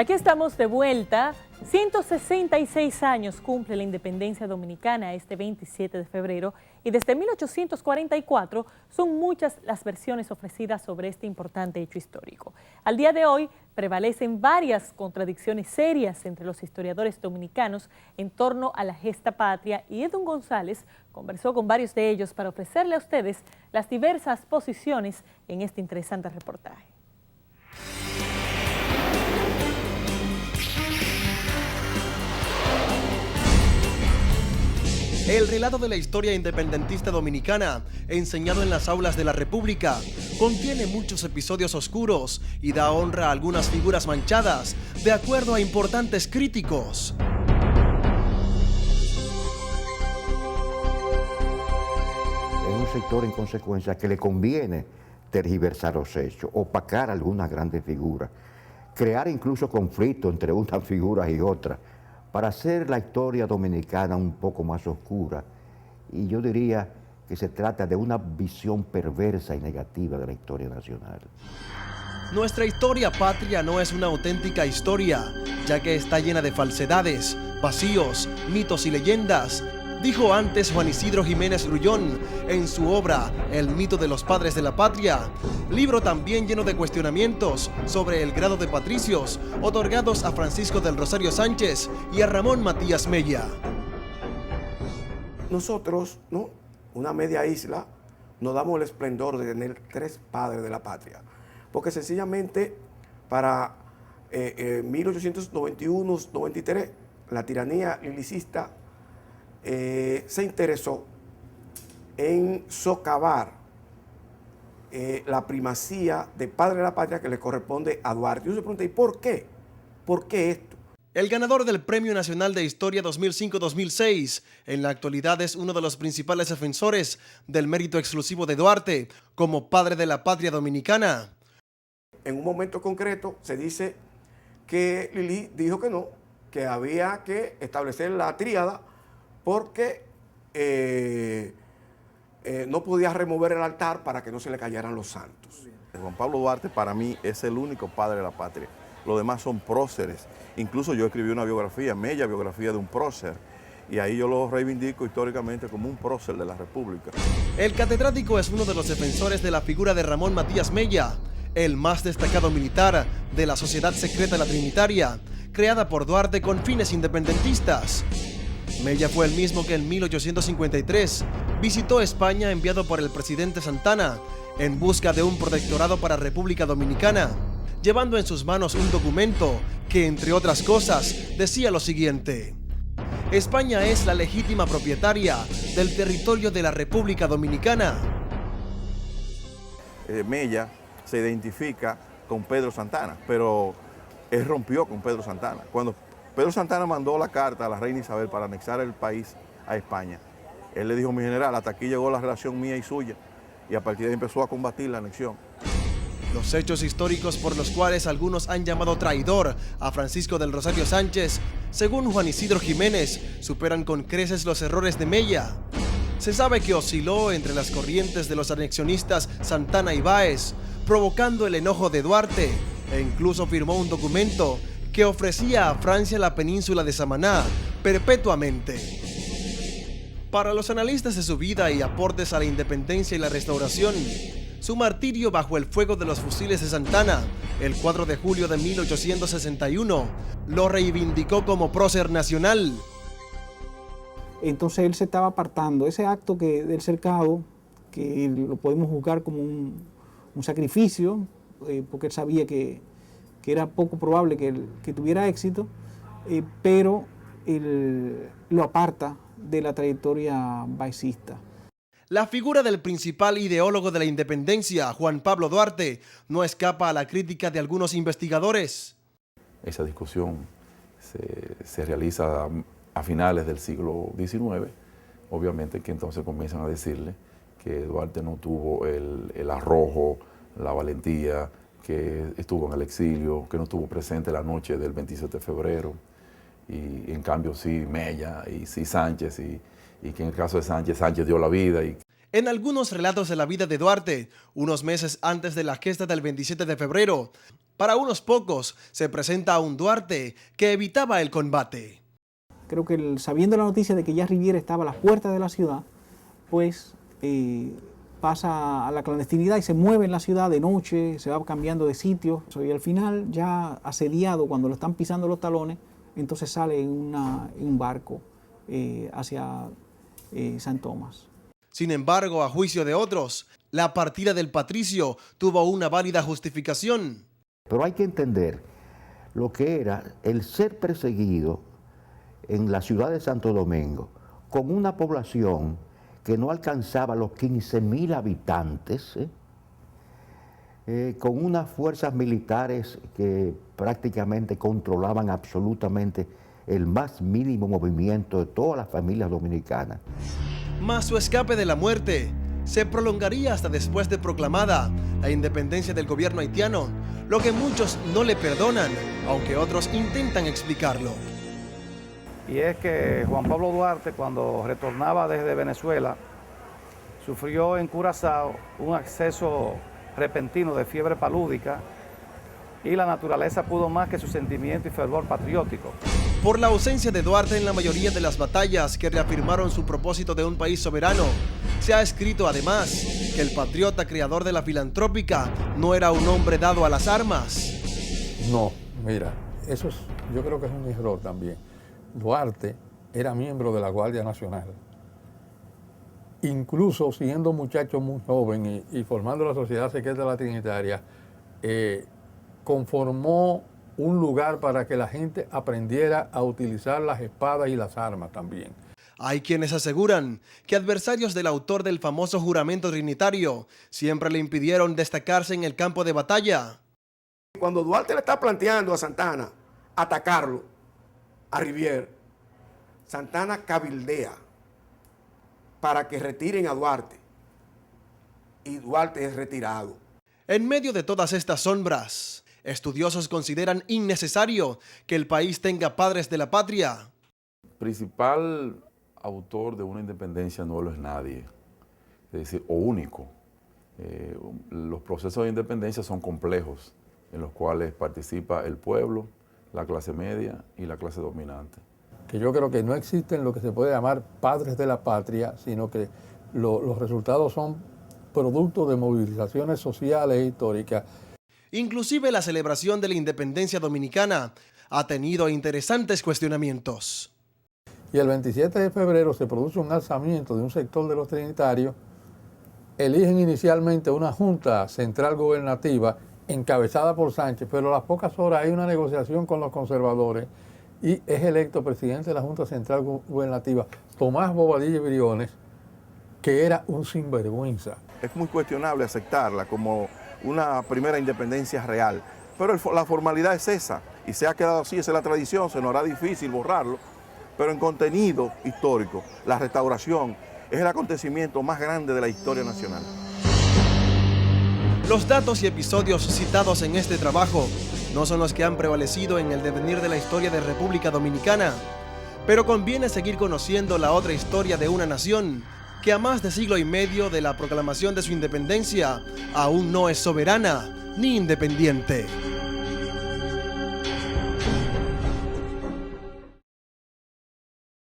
Aquí estamos de vuelta. 166 años cumple la independencia dominicana este 27 de febrero y desde 1844 son muchas las versiones ofrecidas sobre este importante hecho histórico. Al día de hoy prevalecen varias contradicciones serias entre los historiadores dominicanos en torno a la gesta patria y Edwin González conversó con varios de ellos para ofrecerle a ustedes las diversas posiciones en este interesante reportaje. El relato de la historia independentista dominicana, enseñado en las aulas de la República, contiene muchos episodios oscuros y da honra a algunas figuras manchadas, de acuerdo a importantes críticos. Es un sector, en consecuencia, que le conviene tergiversar los hechos, opacar algunas grandes figuras, crear incluso conflictos entre unas figuras y otras, para hacer la historia dominicana un poco más oscura. Y yo diría que se trata de una visión perversa y negativa de la historia nacional. Nuestra historia patria no es una auténtica historia, ya que está llena de falsedades, vacíos, mitos y leyendas, dijo antes Juan Isidro Jiménez Grullón en su obra El mito de los padres de la patria, libro también lleno de cuestionamientos sobre el grado de patricios otorgados a Francisco del Rosario Sánchez y a Ramón Matías Mella. Nosotros, ¿no?, una media isla, nos damos el esplendor de tener tres padres de la patria, porque sencillamente para 1891-93 la tiranía lilicista se interesó en socavar la primacía de padre de la patria que le corresponde a Duarte. Y uno se pregunta, ¿y por qué? ¿Por qué esto? El ganador del Premio Nacional de Historia 2005-2006 en la actualidad es uno de los principales defensores del mérito exclusivo de Duarte como padre de la patria dominicana. En un momento concreto se dice que Lili dijo que no, que había que establecer la tríada porque no podía remover el altar para que no se le cayeran los santos. Juan Pablo Duarte para mí es el único padre de la patria. Los demás son próceres. Incluso yo escribí una biografía, Mella, biografía de un prócer, y ahí yo lo reivindico históricamente como un prócer de la República. El catedrático es uno de los defensores de la figura de Ramón Matías Mella, el más destacado militar de la Sociedad Secreta La Trinitaria, creada por Duarte con fines independentistas. Mella fue el mismo que en 1853 visitó España enviado por el presidente Santana en busca de un protectorado para República Dominicana, llevando en sus manos un documento que, entre otras cosas, decía lo siguiente: España es la legítima propietaria del territorio de la República Dominicana. Mella se identifica con Pedro Santana, pero él rompió con Pedro Santana. Cuando Pedro Santana mandó la carta a la reina Isabel para anexar el país a España, él le dijo: mi general, hasta aquí llegó la relación mía y suya, y a partir de ahí empezó a combatir la anexión. Los hechos históricos por los cuales algunos han llamado traidor a Francisco del Rosario Sánchez, según Juan Isidro Jiménez, superan con creces los errores de Mella. Se sabe que osciló entre las corrientes de los anexionistas Santana y Báez, provocando el enojo de Duarte, e incluso firmó un documento que ofrecía a Francia la península de Samaná perpetuamente. Para los analistas de su vida y aportes a la independencia y la restauración, su martirio bajo el fuego de los fusiles de Santana, el 4 de julio de 1861, lo reivindicó como prócer nacional. Entonces él se estaba apartando. Ese acto del cercado, que lo podemos juzgar como un sacrificio, porque él sabía que era poco probable que tuviera éxito, pero él lo aparta de la trayectoria baecista. La figura del principal ideólogo de la independencia, Juan Pablo Duarte, no escapa a la crítica de algunos investigadores. Esa discusión se realiza a finales del siglo XIX, obviamente que entonces comienzan a decirle que Duarte no tuvo el arrojo, la valentía, que estuvo en el exilio, que no estuvo presente la noche del 27 de febrero, y en cambio sí Mella y sí Sánchez, y que en el caso de Sánchez dio la vida. En algunos relatos de la vida de Duarte, unos meses antes de la gesta del 27 de febrero, para unos pocos se presenta a un Duarte que evitaba el combate. Creo que sabiendo la noticia de que ya Riviere estaba a las puertas de la ciudad, pues pasa a la clandestinidad y se mueve en la ciudad de noche, se va cambiando de sitio. Y al final, ya asediado, cuando lo están pisando los talones, entonces sale en un barco hacia San Tomás. Sin embargo, a juicio de otros, la partida del patricio tuvo una válida justificación. Pero hay que entender lo que era el ser perseguido en la ciudad de Santo Domingo, con una población que no alcanzaba los 15.000 habitantes, con unas fuerzas militares que prácticamente controlaban absolutamente el más mínimo movimiento de todas las familias dominicanas. Mas su escape de la muerte se prolongaría hasta después de proclamada la independencia del gobierno haitiano, lo que muchos no le perdonan, aunque otros intentan explicarlo. Y es que Juan Pablo Duarte, cuando retornaba desde Venezuela, sufrió en Curazao un acceso repentino de fiebre palúdica y la naturaleza pudo más que su sentimiento y fervor patriótico. Por la ausencia de Duarte en la mayoría de las batallas que reafirmaron su propósito de un país soberano, se ha escrito además que el patriota creador de la filantrópica no era un hombre dado a las armas. No, mira, yo creo que es un error también. Duarte era miembro de la Guardia Nacional. Incluso siendo muchacho muy joven y formando la Sociedad Secreta de la Trinitaria, conformó un lugar para que la gente aprendiera a utilizar las espadas y las armas también. Hay quienes aseguran que adversarios del autor del famoso juramento trinitario siempre le impidieron destacarse en el campo de batalla. Cuando Duarte le está planteando a Santana atacarlo, a Riviere, Santana cabildea para que retiren a Duarte y Duarte es retirado. En medio de todas estas sombras, estudiosos consideran innecesario que el país tenga padres de la patria. Principal autor de una independencia no lo es nadie, es decir, o único. Los procesos de independencia son complejos, en los cuales participa el pueblo, la clase media y la clase dominante. Que yo creo que no existen lo que se puede llamar padres de la patria, sino que los resultados son producto de movilizaciones sociales e históricas. Inclusive la celebración de la independencia dominicana ha tenido interesantes cuestionamientos. Y el 27 de febrero se produce un alzamiento de un sector de los trinitarios, eligen inicialmente una junta central gubernativa encabezada por Sánchez, pero a las pocas horas hay una negociación con los conservadores y es electo presidente de la Junta Central Gubernativa Tomás Bobadilla y Briones, que era un sinvergüenza. Es muy cuestionable aceptarla como una primera independencia real, pero la formalidad es esa y se ha quedado así, esa es la tradición, se nos hará difícil borrarlo, pero en contenido histórico, la restauración es el acontecimiento más grande de la historia nacional. Los datos y episodios citados en este trabajo no son los que han prevalecido en el devenir de la historia de República Dominicana, pero conviene seguir conociendo la otra historia de una nación que a más de siglo y medio de la proclamación de su independencia aún no es soberana ni independiente.